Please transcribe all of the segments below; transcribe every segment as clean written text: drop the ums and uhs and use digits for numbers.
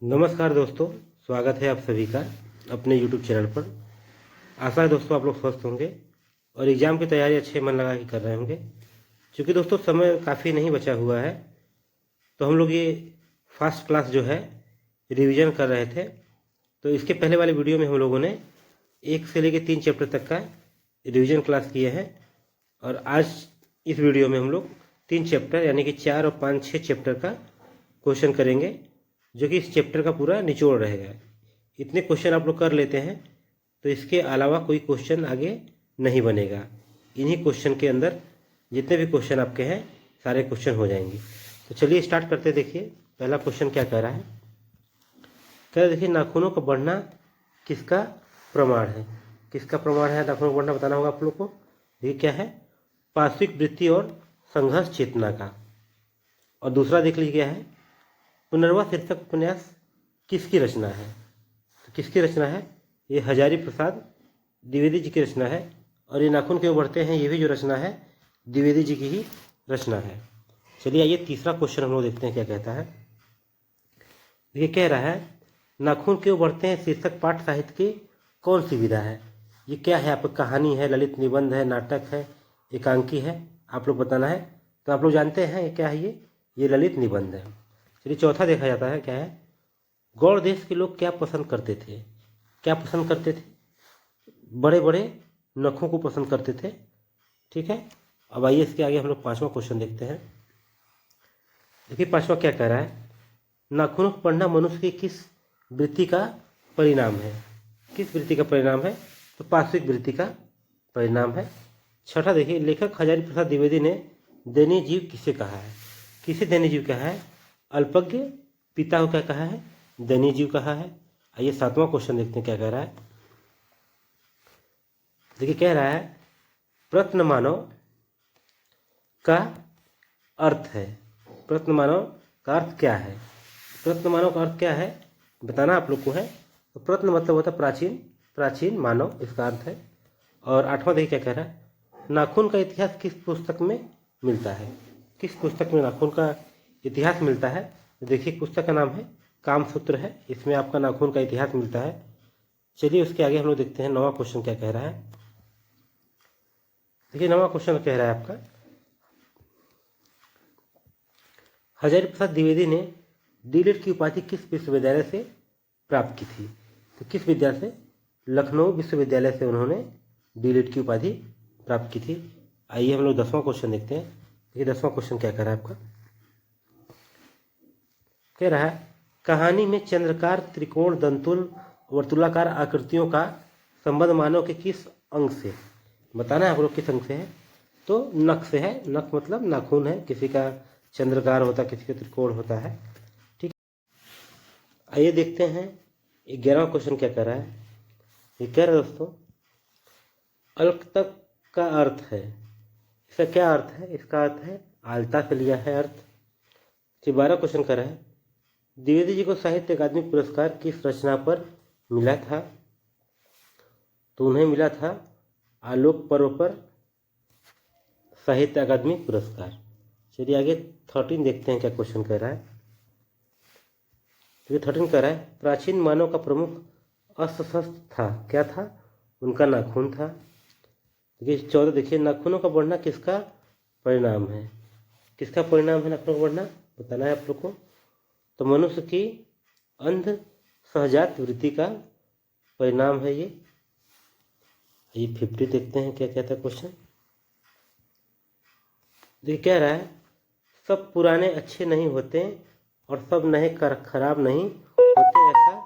नमस्कार दोस्तों, स्वागत है आप सभी का अपने YouTube चैनल पर। आशा है दोस्तों आप लोग स्वस्थ होंगे और एग्ज़ाम की तैयारी अच्छे मन लगा के कर रहे होंगे। क्योंकि दोस्तों समय काफ़ी नहीं बचा हुआ है, तो हम लोग ये फर्स्ट क्लास जो है रिवीजन कर रहे थे। तो इसके पहले वाले वीडियो में हम लोगों ने 1 से लेकर 3 चैप्टर तक का रिवीजन क्लास किए हैं और आज इस वीडियो में हम लोग 3 चैप्टर यानी कि 4 और 5 6 चैप्टर का क्वेश्चन करेंगे, जो कि इस चैप्टर का पूरा निचोड़ रहेगा। इतने क्वेश्चन आप लोग कर लेते हैं तो इसके अलावा कोई क्वेश्चन आगे नहीं बनेगा। इन्हीं क्वेश्चन के अंदर जितने भी क्वेश्चन आपके हैं सारे क्वेश्चन हो जाएंगे। तो चलिए स्टार्ट करते। देखिए पहला क्वेश्चन क्या कह रहा है। कह रहा देखिए, नाखूनों का बढ़ना किसका प्रमाण है। किसका प्रमाण है नाखूनों का बढ़ना, बताना होगा आप लोग को। ये क्या है, पार्श्विक वृत्ति और संघर्ष चेतना का। और दूसरा देख लीजिए क्या है, पुनर्वा शीर्षक उपन्यास किसकी रचना है। तो किसकी रचना है, ये हजारी प्रसाद द्विवेदी जी की रचना है। और ये नाखून क्यों बढ़ते हैं, ये भी जो रचना है द्विवेदी जी की ही रचना है। चलिए आइए तीसरा क्वेश्चन हम लोग देखते हैं क्या कहता है। ये कह रहा है, नाखून क्यों बढ़ते हैं शीर्षक पाठ साहित्य की कौन सी विधा है। ये क्या है, आपकी कहानी है, ललित निबंध है, नाटक है, एकांकी है, आप लोग बताना है। तो आप लोग जानते हैं ये क्या है, ये ललित निबंध है। चलिए चौथा देखा जाता है क्या है, गौड़ देश के लोग क्या पसंद करते थे। क्या पसंद करते थे, बड़े बड़े नखों को पसंद करते थे। ठीक है, अब आइए इसके आगे हम लोग पांचवा क्वेश्चन देखते हैं। देखिए पांचवा क्या कह रहा है, नाखूनों को पढ़ना मनुष्य की किस वृत्ति का परिणाम है। किस वृत्ति का परिणाम है, तो पार्श्विक वृत्ति का परिणाम है। छठा देखिए, लेखक हजारी प्रसाद द्विवेदी ने दैनीय जीव किसे कहा है। किसे दैनीय जीव कहा है, अल्पज्ञ पिता को क्या कहा है, दैनीय जीव कहा है। आइए सातवां क्वेश्चन देखते हैं क्या कह रहा है। देखिए कह रहा है, प्रश्न मानव का अर्थ है। प्रश्न मानव का अर्थ क्या है। प्रश्न मानव का अर्थ क्या है बताना आप लोग को है। तो प्रश्न मतलब होता है प्राचीन, प्राचीन मानव इसका अर्थ है। और आठवां देखिए क्या कह रहा है, नाखून का इतिहास किस पुस्तक में मिलता है। किस पुस्तक में नाखून का इतिहास मिलता है। तो देखिए पुस्तक का नाम है कामसूत्र है, इसमें आपका नाखून का इतिहास मिलता है। चलिए उसके आगे हम लोग देखते हैं नवा क्वेश्चन क्या कह रहा है। देखिए नवा क्वेश्चन कह रहा है आपका, हजारी प्रसाद द्विवेदी ने डीलिट की उपाधि किस विश्वविद्यालय से प्राप्त की थी। तो किस विद्यालय से, लखनऊ विश्वविद्यालय से उन्होंने डीलिट की उपाधि प्राप्त की थी। आइए हम लोग 10वां क्वेश्चन देखते हैं। देखिए 10वां क्वेश्चन क्या कह रहा है आपका, कह रहा है, कहानी में चंद्रकार, त्रिकोण, दंतुल, वर्तुलाकार आकृतियों का संबंध मानव के किस अंग से, बताना है आप लोग किस अंग से है। तो नख से है। नख मतलब नाखून है, किसी का चंद्रकार होता है, किसी का त्रिकोण होता है। ठीक, आइए देखते हैं 11वां क्वेश्चन क्या कह रहा है। ये कह रहा है दोस्तों, अल्क तक का अर्थ है। इसका क्या अर्थ है, इसका अर्थ है आलता से लिया है अर्थ। 12वां क्वेश्चन कर रहा है, द्विवेदी जी को साहित्य अकादमी पुरस्कार किस रचना पर मिला था। तो उन्हें मिला था आलोक पर्व पर साहित्य अकादमी पुरस्कार। चलिए आगे 13 देखते हैं क्या क्वेश्चन कह रहा है। तो 13 कह रहा है, प्राचीन मानव का प्रमुख अस्त्र शस्त्र था, क्या था, उनका नाखून था। देखिए 14 देखिए, नाखूनों का बढ़ना किसका परिणाम है। किसका परिणाम है नाखूनों का बढ़ना, बताना है आप लोग को। तो मनुष्य की अंध सहजात वृत्ति का परिणाम है ये। 50 देखते हैं क्या कहता है क्वेश्चन। देखिए कह रहा है, सब पुराने अच्छे नहीं होते और सब नए खराब नहीं होते, ऐसा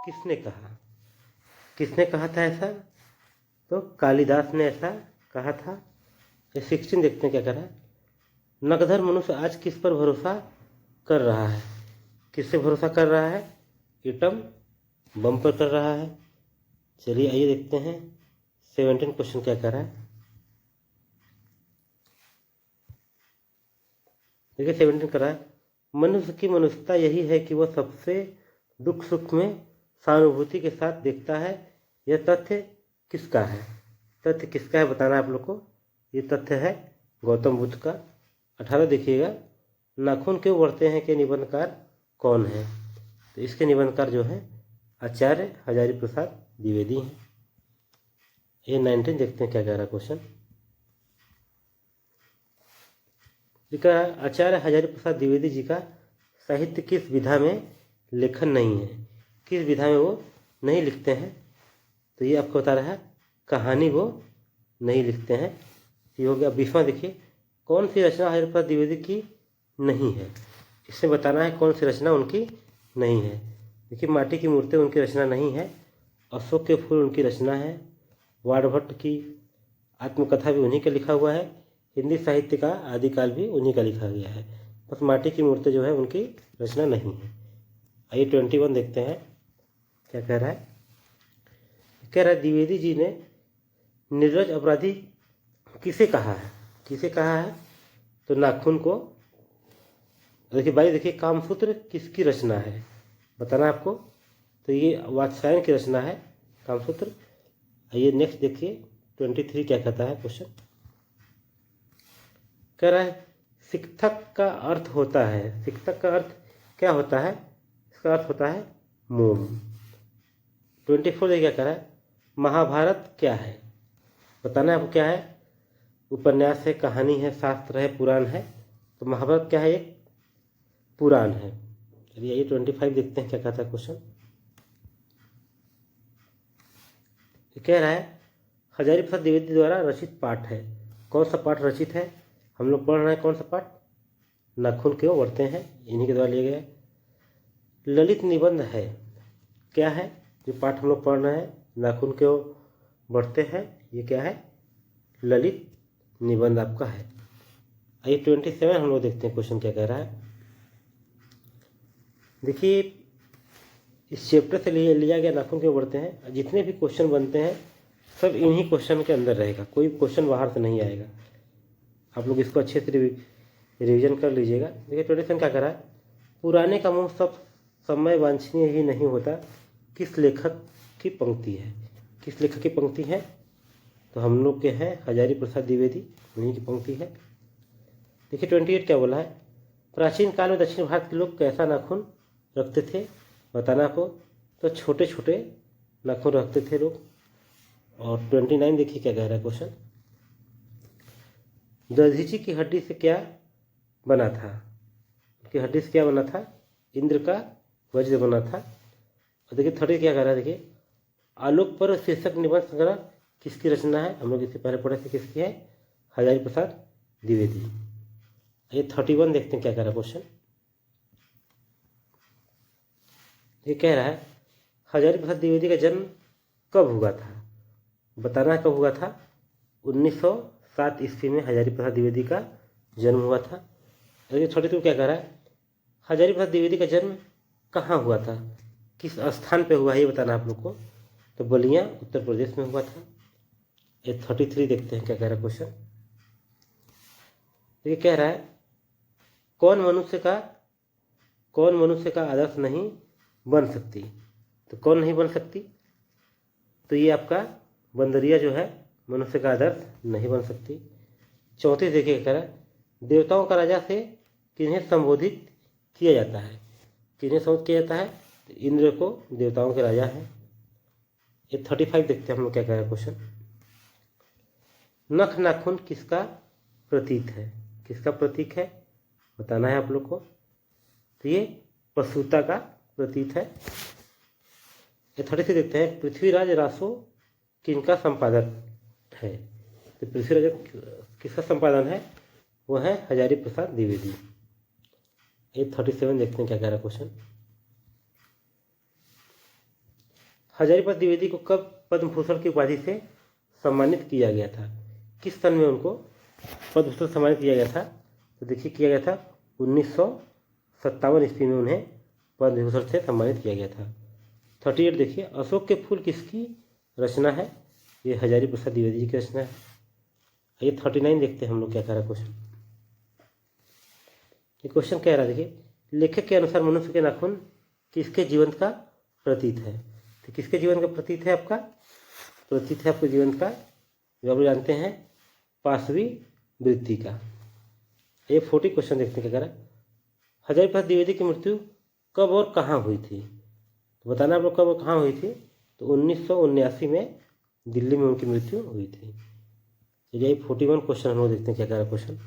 किसने कहा। किसने कहा था ऐसा, तो कालिदास ने ऐसा कहा था। 16 देखते हैं क्या कह रहा है, नगधर मनुष्य आज किस पर भरोसा कर रहा है। किससे भरोसा कर रहा है, एटम बम पर कर रहा है। चलिए आइए देखते हैं 17 क्वेश्चन क्या कह रहा है। देखिए 17 कर रहा है, मनुष्य की मनुष्यता यही है कि वह सबसे दुख सुख में सहानुभूति के साथ देखता है। यह तथ्य किसका है, तथ्य किसका है बताना है आप लोग को। ये तथ्य है गौतम बुद्ध का। 18 देखिएगा, नाखून क्यों बढ़ते हैं के निबंधकार कौन है। तो इसके निबंधकार जो है आचार्य हजारी प्रसाद द्विवेदी हैं। ये 19 देखते हैं क्या कह रहा क्वेश्चन। लिखा है आचार्य हजारी प्रसाद द्विवेदी जी का साहित्य किस विधा में लेखन नहीं है, किस विधा में वो नहीं लिखते हैं। तो ये आपको बता रहा है कहानी वो नहीं लिखते हैं। ये हो गया 20वां। देखिए कौन सी रचना हजारी प्रसाद द्विवेदी की नहीं है, इसमें बताना है कौन सी रचना उनकी नहीं है। देखिए माटी की मूर्तें उनकी रचना नहीं है, अशोक के फूल उनकी रचना है, वाणभट्ट की आत्मकथा भी उन्हीं का लिखा हुआ है, हिंदी साहित्य का आदिकाल भी उन्हीं का लिखा गया है। बस माटी की मूर्तें जो है उनकी रचना नहीं है। आइए 21 देखते हैं क्या कह रहा है। कह रहा है द्विवेदी जी ने निर्लज अपराधी किसे कहा है, किसे कहा है। तो नाखून को। देखिए भाई देखिए कामसूत्र किसकी रचना है बताना है आपको। तो ये वात्स्यायन की रचना है कामसूत्र। आइए नेक्स्ट देखिए 23 क्या कहता है क्वेश्चन। कह रहा है शिक्षक का अर्थ होता है, शिक्षक का अर्थ क्या होता है, इसका अर्थ होता है मोम। 24 देखिए क्या कह रहा है महाभारत क्या है बताना है आपको क्या है। उपन्यास है, कहानी है, शास्त्र है, पुराण है। तो महाभारत क्या है, एक पुराण है। चलिए आइए 25 देखते हैं क्या कहता है क्वेश्चन। कह रहा है हजारी प्रसाद द्विवेदी द्वारा रचित पाठ है। कौन सा पाठ रचित है, हम लोग पढ़ रहे हैं कौन सा पाठ, नाखून क्यों बढ़ते हैं, इन्हीं के द्वारा लिए गए। ललित निबंध है, क्या है जो पाठ हम लोग पढ़ रहे हैं नाखून क्यों बढ़ते हैं, ये क्या है ललित निबंध आपका है। आइए 27 हम लोग देखते हैं क्वेश्चन क्या कह रहा है। देखिए इस चैप्टर से लिया गया नाखून क्यों बढ़ते हैं, जितने भी क्वेश्चन बनते हैं सब इन्हीं क्वेश्चन के अंदर रहेगा, कोई क्वेश्चन बाहर से नहीं आएगा। आप लोग इसको अच्छे से रिवीजन कर लीजिएगा। देखिए 27 क्या कर रहा है पुराने का मोह सब समय वांछनीय ही नहीं होता, किस लेखक की पंक्ति है, किस लेखक की पंक्ति है। तो हम लोग के हैं हजारी प्रसाद द्विवेदी, उन्हीं की पंक्ति है। देखिए 28 क्या बोला है प्राचीन काल में दक्षिण भारत के लोग कैसा नाखून रखते थे बताना को। तो छोटे छोटे नाखून रखते थे लोग। और 29 देखिए क्या कह रहा है क्वेश्चन। दधीची की हड्डी से क्या बना था, उसकी हड्डी से क्या बना था, इंद्र का वज्र बना था। और देखिए 30 क्या कह रहा है, देखिए आलोक पर शीर्षक निबंध संग्रह किसकी रचना है, हम लोग इससे पहले पढ़े थे किसकी है, हजारी प्रसाद द्विवेदी। ये 31 देखते हैं क्या कह रहा है क्वेश्चन। ये कह रहा है हजारी प्रसाद द्विवेदी का जन्म कब हुआ था बताना है, कब हुआ था 1907 ईस्वी में हजारी प्रसाद द्विवेदी का जन्म हुआ था। और ये 32 क्या कह रहा है हजारी प्रसाद द्विवेदी का जन्म कहाँ हुआ था, किस स्थान पे हुआ है ये बताना आप लोग को। तो बलिया उत्तर प्रदेश में हुआ था। ये 33 देखते हैं क्या कह रहा है क्वेश्चन। ये कह रहा है कौन मनुष्य का आदर्श नहीं बन सकती। तो कौन नहीं बन सकती, तो ये आपका बंदरिया जो है मनुष्य का आदर्श नहीं बन सकती। 34 देखिए कह रहा है देवताओं का राजा से किन्हें संबोधित किया जाता है, किन्हें संबोधित किया जाता है, तो इंद्र को देवताओं के राजा है। ये 35 देखते हैं हम लोग क्या कह रहा है क्वेश्चन। नख नाखून किसका प्रतीक है, किसका प्रतीक है बताना है आप लोग को। तो ये पशुता का प्रतीक है। ये 36 देखते हैं पृथ्वीराज रासो किनका संपादक है। तो पृथ्वीराज किसका संपादन है, वो है हजारी प्रसाद द्विवेदी। ये 37 देखते हैं क्या कह रहा है क्वेश्चन। हजारी प्रसाद द्विवेदी को कब पद्म भूषण की उपाधि से सम्मानित किया गया था, किस सन में उनको पद्म भूषण सम्मानित किया गया था। तो देखिए किया गया था 1957 ईस्वी में उन्हें पद्म भूषण से सम्मानित किया गया था। 38 देखिए अशोक के फूल किसकी रचना है, ये हजारी प्रसाद द्विवेदी जी की रचना है। ये 39 देखते हैं हम लोग क्या कह रहा है क्वेश्चन। ये क्वेश्चन कह रहा है देखिए लेखक के अनुसार मनुष्य के नाखून किसके जीवन का प्रतीक है। तो किसके जीवन का प्रतीक है, आपका प्रतीक है आपके जीवन का, जो आप जानते हैं पाशवी वृत्ति का। ये 40 क्वेश्चन देखते हैं क्या कह रहा है। हजारी प्रसाद द्विवेदी की मृत्यु कब और कहाँ हुई थी? तो बताना आप लोग कब और कहाँ हुई थी। तो 1979 में दिल्ली में उनकी मृत्यु हुई थी। चलिए 41 क्वेश्चन हम लोग देखते हैं क्या कह रहा है क्वेश्चन।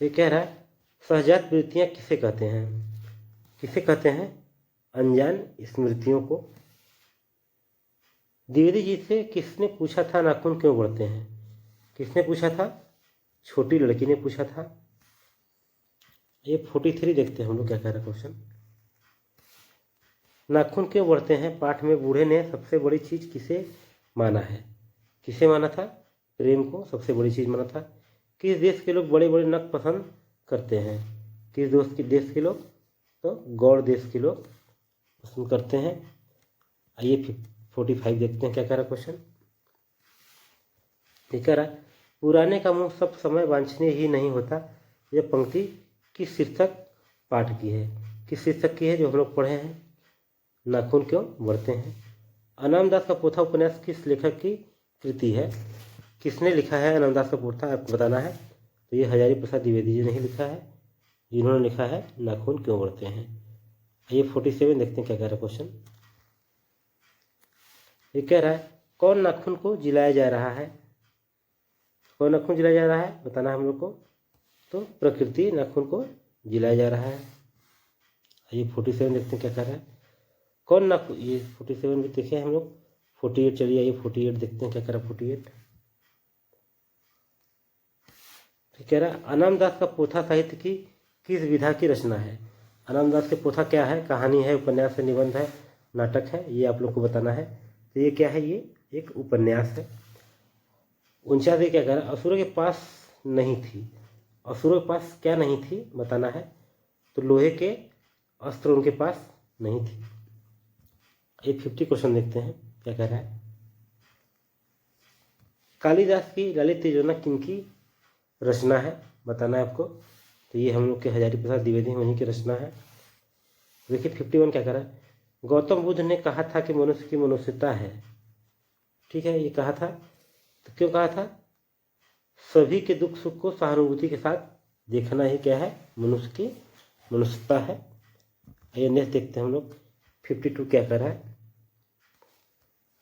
ये कह रहा है सहजात वृत्तियाँ किसे कहते हैं? किसे कहते हैं? अनजान स्मृतियों को। द्विवेदी जी से किसने पूछा था नाखून क्यों बढ़ते हैं? किसने पूछा था? छोटी लड़की ने पूछा था। ये 43 देखते हैं हम लोग क्या कह रहा है क्वेश्चन। नाखून क्यों बढ़ते हैं पाठ में बूढ़े ने सबसे बड़ी चीज किसे माना है? किसे माना था? प्रेम को सबसे बड़ी चीज माना था। किस देश के लोग बड़े बड़े नख पसंद करते हैं? किस देश के लोग? तो गौड़ देश के लोग पसंद करते हैं। आइए 45 देखते हैं क्या कह रहा क्वेश्चन। ये कह रहा है पुराने का मुंह सब समय वांछनीय ही नहीं होता। यह पंक्ति किस शीर्षक पाठ की है? किस शीर्षक की है जो हम लोग पढ़े हैं? नाखून क्यों बढ़ते हैं। अनामदास का पोथा उपन्यास किस लेखक की कृति है? किसने लिखा है अनामदास का पोथा आपको बताना है। तो ये हजारी प्रसाद द्विवेदी जी ने ही लिखा है, जिन्होंने लिखा है नाखून क्यों बढ़ते हैं। ये 47 देखते हैं क्या कह रहा है क्वेश्चन। ये कह रहा है कौन नाखून को जिलाया जा रहा है? कौन नाखून जिलाया जा रहा है बताना हम लोग को। तो प्रकृति नाखून को जिलाया जा रहा है। ये 47 देखते हैं क्या कह रहा है। कौन नाखून, ये 47 भी देखे हम लोग। 48 चलिए ये 48 देखते हैं क्या कह रहा है 48। कह रहा है अनामदास का पोथा साहित्य की किस विधा की रचना है? अनामदास के पोथा क्या है? कहानी है, उपन्यास है, निबंध है, नाटक है, ये आप लोग को बताना है। तो ये क्या है? ये एक उपन्यास है। 49 ये क्या कह रहा है असुरों के पास नहीं थी। असुरों के पास क्या नहीं थी बताना है। तो लोहे के अस्त्र उनके पास नहीं थी। ये 50 क्वेश्चन देखते हैं क्या कह रहा है। कालिदास की ललित योजना किनकी रचना है बताना है आपको। तो ये हम लोग के हजारी प्रसाद द्विवेदी वहीं की रचना है। देखिए 51 क्या कह रहा है गौतम बुद्ध ने कहा था कि मनुष्य की मनुष्यता है। ठीक है, ये कहा था तो क्यों कहा था? सभी के दुख सुख को सहानुभूति के साथ देखना ही क्या है? मनुष्य की मनुष्यता है। आइए नेक्स्ट देखते हैं हम लोग 52 क्या कह रहा है।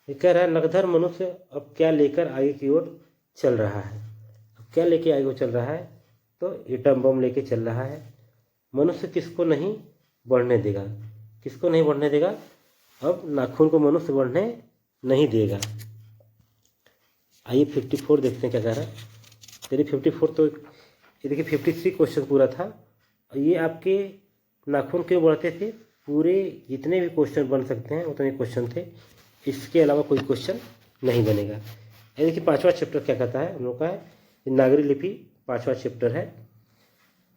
ये कह रहा है नगधर मनुष्य अब क्या लेकर आगे की ओर चल रहा है? अब क्या लेके आगे चल रहा है? तो एटम बम लेके चल रहा है। मनुष्य किसको नहीं बढ़ने देगा? किसको नहीं बढ़ने देगा? अब नाखून को मनुष्य बढ़ने नहीं देगा। आइए 54 देखते हैं क्या कह रहा है। चलिए 54 तो ये देखिए 53 क्वेश्चन पूरा था। ये आपके नाखून क्यों बढ़ते थे, पूरे जितने भी क्वेश्चन बन सकते हैं उतने क्वेश्चन थे। इसके अलावा कोई क्वेश्चन नहीं बनेगा। ये देखिए 5वां चैप्टर क्या कहता है हम लोग का है नागरी लिपि 5वां चैप्टर है।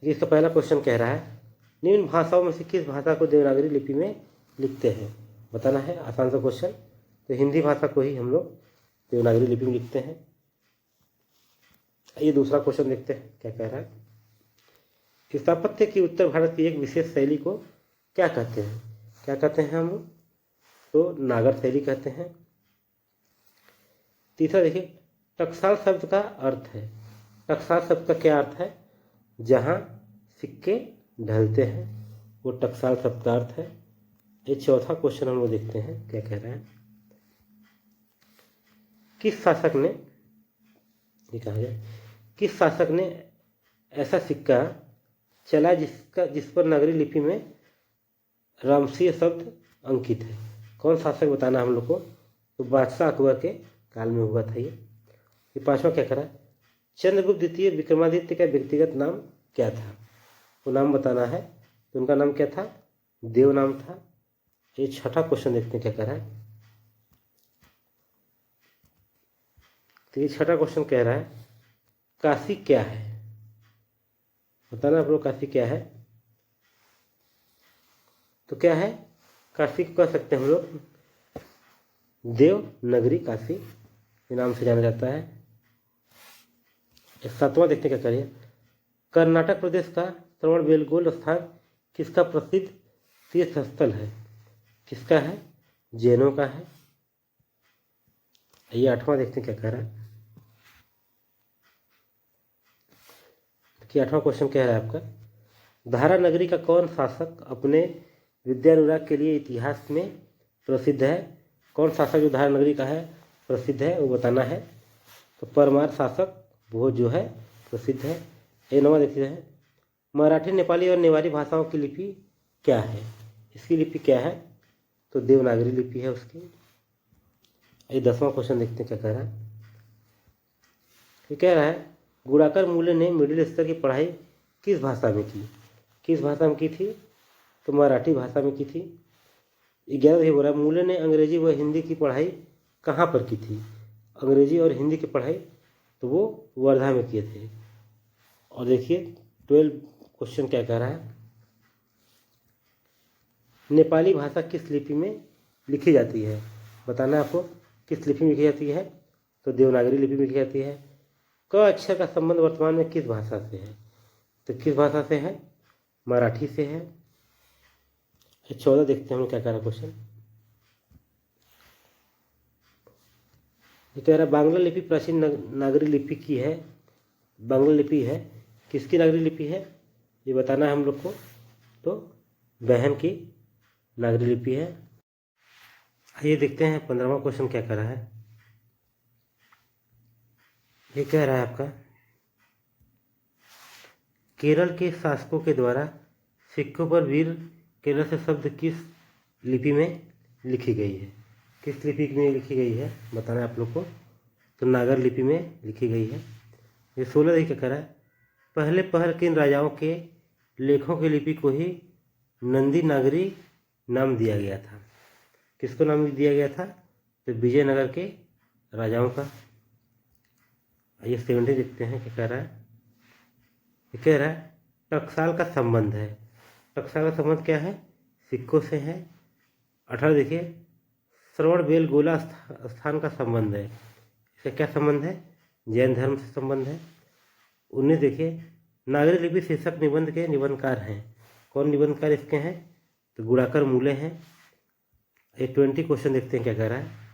इसका पहला क्वेश्चन कह रहा है निम्न भाषाओं में से किस भाषा को देवनागरी लिपि में लिखते हैं बताना है। आसान सा क्वेश्चन। तो हिंदी भाषा को ही हम लोग देवनागरी लिपि में लिखते हैं। ये दूसरा क्वेश्चन देखते हैं क्या कह रहा है। स्थापत्य की उत्तर भारत की एक विशेष शैली को क्या कहते हैं? क्या कहते हैं हम लोग? तो नागर शैली कहते हैं। तीसरा देखिए टकसाल शब्द का अर्थ है। टकसाल शब्द का क्या अर्थ है? जहाँ सिक्के ढलते हैं वो टकसाल शब्द का अर्थ है। ये चौथा क्वेश्चन हम लोग देखते हैं क्या कह रहा है। किस शासक ने, ये कहा जाए, किस शासक ने ऐसा सिक्का चला जिस पर नगरी लिपि में रामसीय शब्द अंकित है? कौन शासक बताना हम लोग को। तो बादशाह अकबर के काल में हुआ था ये 5वां क्या करा। चंद्रगुप्त द्वितीय विक्रमादित्य का व्यक्तिगत नाम क्या था? वो नाम बताना है। तो उनका नाम क्या था? देव नाम था। ये 6ठा क्वेश्चन देखते हैं क्या कह रहा है। तो ये 6ठा क्वेश्चन कह रहा है काशी क्या है बताना आप लोग। काशी क्या है? तो क्या है? काशी को कह सकते हैं हम लोग देव नगरी काशी के नाम से जाना जाता है। 7वां देखते क्या करिए। कर्नाटक प्रदेश का श्रवणबेलगोला स्थान किसका प्रसिद्ध तीर्थ स्थल है? किसका है? जैनों का है। ये 8वां देखते हैं क्या कह रहा है। कि 8वां क्वेश्चन कह रहा है आपका, धारा नगरी का कौन शासक अपने विद्यानुराग के लिए इतिहास में प्रसिद्ध है? कौन शासक जो धारा नगरी का है प्रसिद्ध है वो बताना है। तो परमार शासक वो जो है प्रसिद्ध है। ये 9वां देखते हैं, मराठी, नेपाली और नेवारी भाषाओं की लिपि क्या है? इसकी लिपि क्या है? तो देवनागरी लिपि है उसकी। ये 10वां क्वेश्चन देखते हैं क्या कह रहा है। ये कह रहा है गुणाकर मूले ने मिडिल स्तर की पढ़ाई किस भाषा में की? किस भाषा में की थी? तो मराठी भाषा में की थी। 11 ये बोल रहा है मूले ने अंग्रेजी व हिंदी की पढ़ाई कहाँ पर की थी? अंग्रेजी और हिंदी की पढ़ाई तो वो वर्धा में किए थे। और देखिए 12 क्वेश्चन क्या कह रहा है, नेपाली भाषा किस लिपि में लिखी जाती है? बताना है आपको किस लिपि में लिखी जाती है। तो देवनागरी लिपि में लिखी जाती है। क अक्षर का संबंध वर्तमान में किस भाषा से है? तो किस भाषा से है? मराठी से है। 14 देखते हैं हम क्या कह रहा है क्वेश्चन। ये कह रहा है बांग्ला लिपि प्राचीन नागरी लिपि की है। बांग्ला लिपि है, किसकी नागरी लिपि है ये बताना है हम लोग को। तो बहन की नागरी लिपि है। आइए देखते हैं 15वां क्वेश्चन क्या कर रहा है। ये कह रहा है आपका, केरल के शासकों के द्वारा सिक्कों पर वीर केरल से शब्द किस लिपि में लिखी गई है? किस लिपि में लिखी गई है बताना है आप लोग को। तो नागर लिपि में लिखी गई है। ये 16 देखिए क्या कह रहा है, पहले पहर किन राजाओं के लेखों की लिपि को ही नंदी नागरी नाम दिया गया था? किसको नाम दिया गया था? तो विजयनगर के राजाओं का। आइए 70 देखते हैं क्या कह रहा है। ये कह रहा है टकसाल का संबंध है। टकसाल का संबंध क्या है? सिक्कों से है। 18 देखिए, श्रवण बेलगोला स्थान का संबंध है। इसका क्या संबंध है? जैन धर्म से संबंध है। 19 देखिए, नागरी लिपि शीर्षक निबंध के निबंधकार हैं। कौन निबंधकार इसके हैं? तो गुणाकर मूले हैं। ये 20 क्वेश्चन देखते हैं क्या कह रहा है।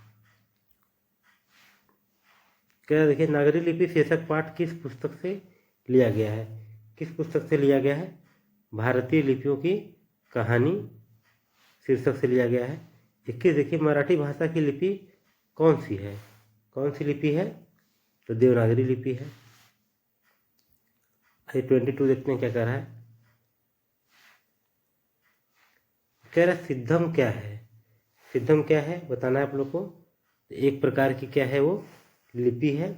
कह रहा देखिए, नागरी लिपि शीर्षक पाठ किस पुस्तक से लिया गया है? किस पुस्तक से लिया गया है? भारतीय लिपियों की कहानी शीर्षक से लिया गया है। 21 देखिए, मराठी भाषा की लिपि कौन सी है? कौन सी लिपि है? तो देवनागरी लिपि है। 22 देखते हैं क्या कह रहा है। कह रहा सिद्धम क्या है? सिद्धम क्या है बताना है आप लोग को। एक प्रकार की क्या है वो लिपि है,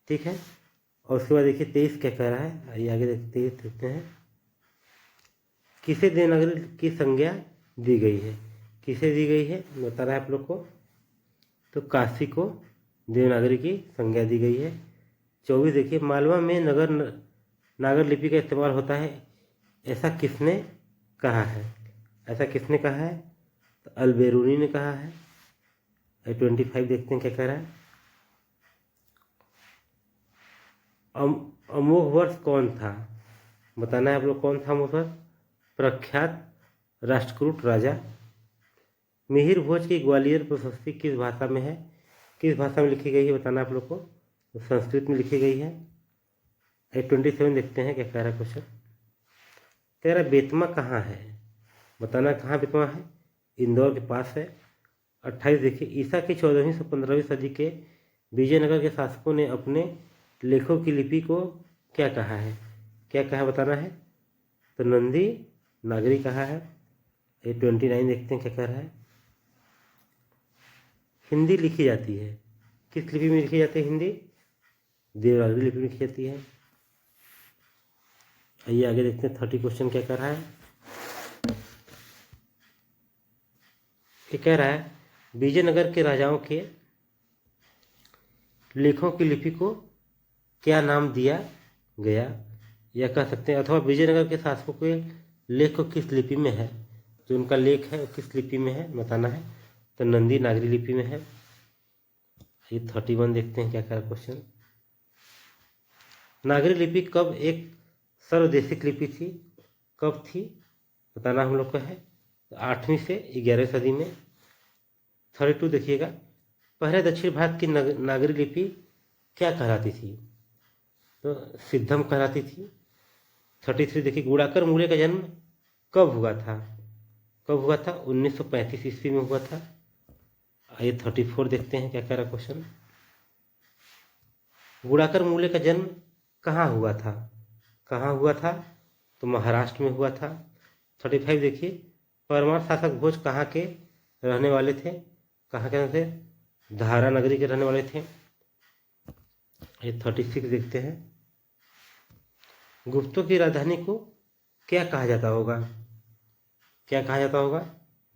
ठीक है। और उसके बाद देखिए 23 क्या कह रहा है। आइए आगे देखते हैं, किसे देवनागरी की संज्ञा दी गई है? किसे दी गई है बताना है आप लोग को। तो काशी को देवनागरी की संज्ञा दी गई है। 24 देखिए, मालवा में नागर लिपि का इस्तेमाल होता है, ऐसा किसने कहा है? ऐसा किसने कहा है? तो अलबेरूनी ने कहा है। 25 देखते हैं क्या कह रहा है। अमोघ वर्ष कौन था? बताना है आप लोग कौन था अमोघ वर्ष। प्रख्यात राष्ट्रकूट राजा। मिहिर भोज की ग्वालियर प्रशस्ति किस भाषा में है? किस भाषा में लिखी गई है बताना आप लोग को। तो संस्कृत में लिखी गई है। 27 देखते हैं क्या कह रहा है क्वेश्चन। कह रहा बेतमा कहाँ है? बताना कहाँ बेतमा है। इंदौर के पास है। 28 देखिए, ईसा की 14वीं से 15वीं सदी के विजयनगर के शासकों ने अपने लेखों की लिपि को क्या कहा है? क्या कहा बताना है। तो नंदी नागरी कहा है। 29 देखते हैं क्या कह रहा है। हिंदी लिखी जाती है, किस लिपि में लिखी जाती है हिंदी? देवनागरी लिपि में लिखी जाती है। आइए आगे देखते हैं 30 क्वेश्चन क्या कर रहा है। ये कह रहा है विजयनगर के राजाओं के लेखों की लिपि को क्या नाम दिया गया, या कह सकते हैं, अथवा विजयनगर के शासकों के लेख को किस लिपि में है? जो उनका लेख है वो किस लिपि में है बताना है। तो नंदी नागरी लिपि में है। ये 31 देखते हैं क्या कह रहा क्वेश्चन। नागरी लिपि कब एक सर्वदेशिक लिपि थी? कब थी बताना हम लोग को है। तो 8वीं से 11वीं सदी में। 32 देखिएगा, पहले दक्षिण भारत की नागरी लिपि क्या कहलाती थी? तो सिद्धम कहलाती थी। 33 देखिए, गुणाकर मूले का जन्म कब हुआ था? कब हुआ था? 1935 ईस्वी में हुआ था। आइए 34 देखते हैं क्या कह रहा क्वेश्चन। गुणाकर मूले का जन्म कहाँ हुआ था? कहाँ हुआ था? तो महाराष्ट्र में हुआ था। 35 देखिए, परमार शासक भोज कहाँ के रहने वाले थे? कहाँ के रहने थे? धारा नगरी के रहने वाले थे। ये 36 देखते हैं, गुप्तों की राजधानी को क्या कहा जाता होगा? क्या कहा जाता होगा?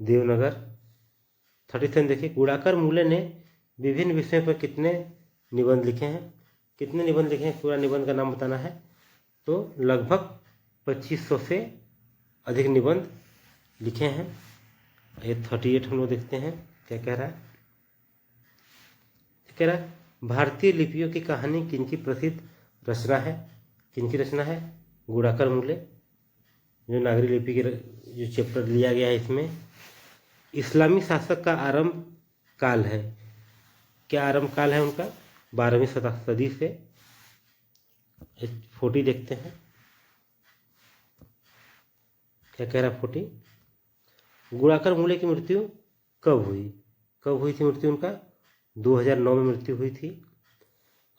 देवनगर। 37 देखिए, गुणाकर मूले ने विभिन्न विषयों पर कितने निबंध लिखे हैं? कितने निबंध लिखे हैं? पूरा निबंध का नाम बताना है। तो लगभग 2500 से अधिक निबंध लिखे हैं। ये 38 हम लोग देखते हैं क्या कह रहा है। कह रहा है, भारतीय लिपियों की कहानी किनकी प्रसिद्ध रचना है? किनकी रचना है? गुणाकर मूले। जो नागरी लिपि की जो चैप्टर लिया गया है इसमें, इस्लामी शासक का आरंभ काल है। क्या आरंभ काल है उनका? 12वीं सदी से। 40 देखते हैं क्या कह रहा। 40, गुणाकर मूले की मृत्यु कब हुई? कब हुई थी मृत्यु उनका? 2009 में मृत्यु हुई थी।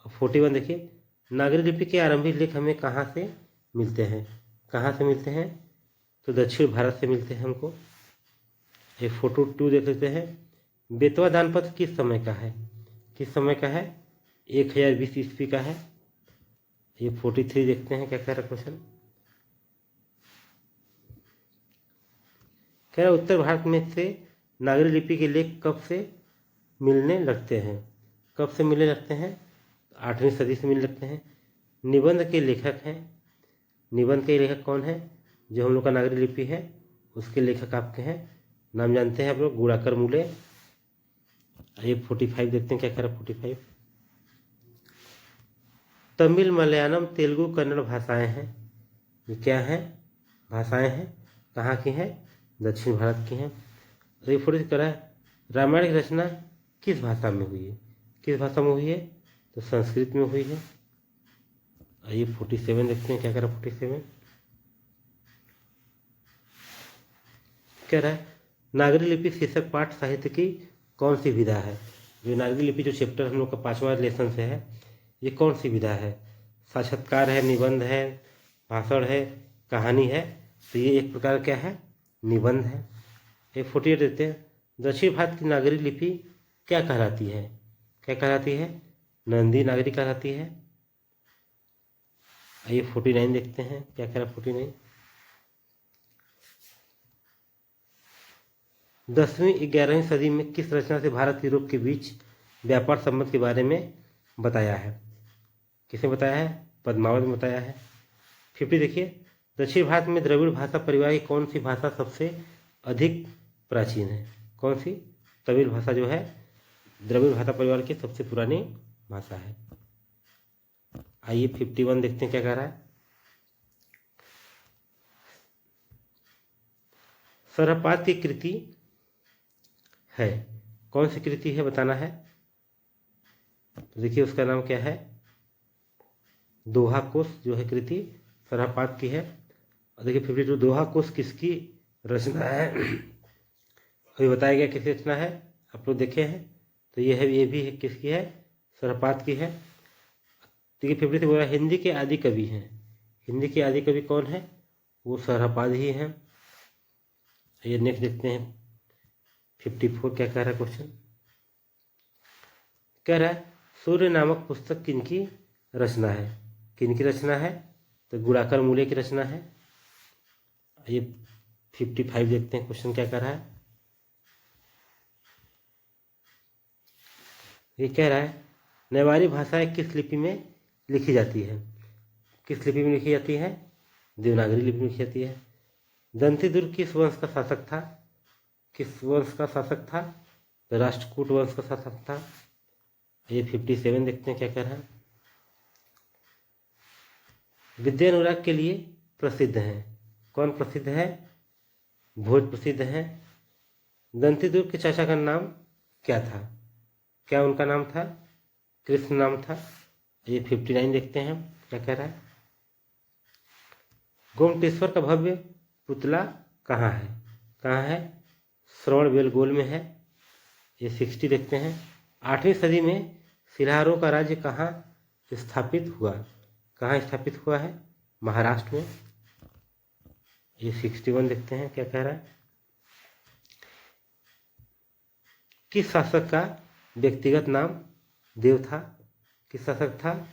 41 देखिए, नागरी लिपि के आरंभिक लेख हमें कहाँ से मिलते हैं? कहाँ से मिलते हैं? तो दक्षिण भारत से मिलते हैं हमको। एक 42 देख लेते हैं, बेतवा दानपत्र किस समय का है? किस समय का है? 1020 ईस्वी का है। ये 43 देखते हैं क्या कह रहा क्वेश्चन। कह रहा, उत्तर भारत में से नागरी लिपि के लेख कब से मिलने लगते हैं? कब से मिलने लगते हैं? 8वीं सदी से मिलने लगते हैं। निबंध के लेखक हैं। निबंध के लेखक कौन है? जो हम लोग का नागरी लिपि है उसके लेखक आपके हैं, नाम जानते हैं आप लोग, गुणाकर मूले। ये 45 देखते हैं क्या कह रहा। 45, तमिल, मलयालम, तेलुगु, कन्नड़ भाषाएं हैं। ये क्या हैं? भाषाएं हैं। कहाँ की हैं? दक्षिण भारत की हैं। ये 40 कह रहा है, रामायण की रचना किस भाषा में हुई है? किस भाषा में हुई है? तो संस्कृत में हुई है। आइए 47 देखते हैं क्या कह रहा। 47 कह रहा है, नागरी लिपि शीर्षक पाठ साहित्य की कौन सी विधा है? जो नागरी लिपि जो चैप्टर हम लोग का 5वां लेसन से है, ये कौन सी विधा है? साक्षात्कार है, निबंध है, भाषण है, कहानी है? तो ये एक प्रकार क्या है? निबंध है। ये 48 देते हैं, दक्षिण भारत की नागरी लिपि क्या कहलाती है? क्या कहलाती है? नंदी नागरी कहलाती है। आइए 49 देखते हैं क्या कह रहा। 49, 10वीं 11वीं सदी में किस रचना से भारत यूरोप के बीच व्यापार संबंध के बारे में बताया है? किसने बताया है? पद्मावत में बताया है। 50 देखिए, दक्षिण भारत में द्रविड़ भाषा परिवार की कौन सी भाषा सबसे अधिक प्राचीन है? कौन सी? तमिल भाषा जो है द्रविड़ भाषा परिवार की सबसे पुरानी भाषा है। आइए 51 देखते हैं क्या कह रहा है। सरहपाद की कृति है, कौन सी कृति है बताना है। तो देखिए उसका नाम क्या है? दोहा कोश जो है कृति सरहपाद की है। और देखिए 52, दोहा कोश किसकी रचना है? अभी बताया गया किसकी रचना है, आप लोग देखे हैं। तो ये है, ये भी है, किसकी है? सरहपाद की है। देखिए 53 बोला, हिंदी के आदि कवि हैं। हिंदी के आदि कवि कौन है? वो सरहपाद ही हैं। ये नेक्स्ट देखते हैं 54 क्या कह रहा है क्वेश्चन। कह रहा है, सूर्य नामक पुस्तक किनकी रचना है? किनकी रचना है? तो गुणाकर मूले की रचना है। ये 55 देखते हैं क्वेश्चन क्या कह रहा है। ये कह रहा है, नेवारी भाषाएं किस लिपि में लिखी जाती है? किस लिपि में लिखी जाती है? देवनागरी लिपि में लिखी जाती है। दंतीदुर्ग किस वंश का शासक था? किस वंश का शासक था? तो राष्ट्रकूट वंश का शासक था। ये 57 देखते हैं क्या कह रहा है। विद्या अनुराग के लिए प्रसिद्ध हैं। कौन प्रसिद्ध है? भोज प्रसिद्ध है। दंतीदुर्ग के चाचा का नाम क्या था? क्या उनका नाम था? कृष्ण नाम था। ये 59 देखते हैं क्या कह रहा है? गोमटेश्वर का भव्य पुतला कहाँ है? कहाँ है? श्रवण बेलगोल में है। ये 60 देखते हैं। 8वीं सदी में सिल्हारों का राज्य कहाँ स्थापित हुआ? कहाँ स्थापित हुआ है? महाराष्ट्र में। ये 61 देखते हैं क्या कह रहा है? किस शासक का व्यक्तिगत नाम देव था? किस शासक था?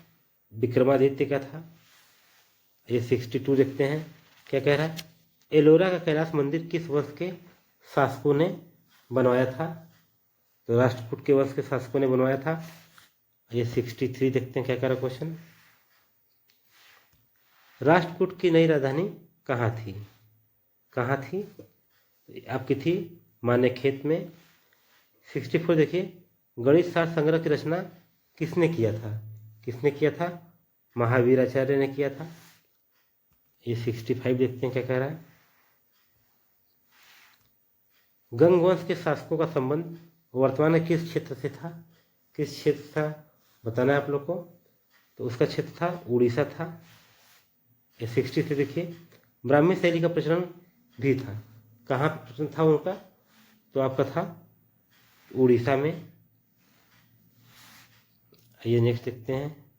विक्रमादित्य का था। ये 62 देखते हैं क्या कह रहा है? एलोरा का कैलाश मंदिर किस वंश के शासकों ने बनवाया था? तो राष्ट्रकूट के वंश के शासकों ने बनवाया था। ये 63 देखते हैं क्या कह रहा क्वेश्चन? राष्ट्रकूट की नई राजधानी कहाँ थी? कहाँ थी? आपकी थी मानेखेत में। 64 देखिए, गणित शास्त्र संग्रह की रचना किसने किया था? किसने किया था? महावीराचार्य ने किया था। ये 65 देखते हैं क्या कह रहा है? गंग वंश के शासकों का संबंध वर्तमान में किस क्षेत्र से था? किस क्षेत्र था बताना है आप लोग को। तो उसका क्षेत्र था उड़ीसा था। ये 63 देखिए, ब्राह्मी शैली का प्रचलन भी था। कहाँ प्रचलन था उनका? तो आपका था उड़ीसा में। ये नेक्स्ट देखते हैं।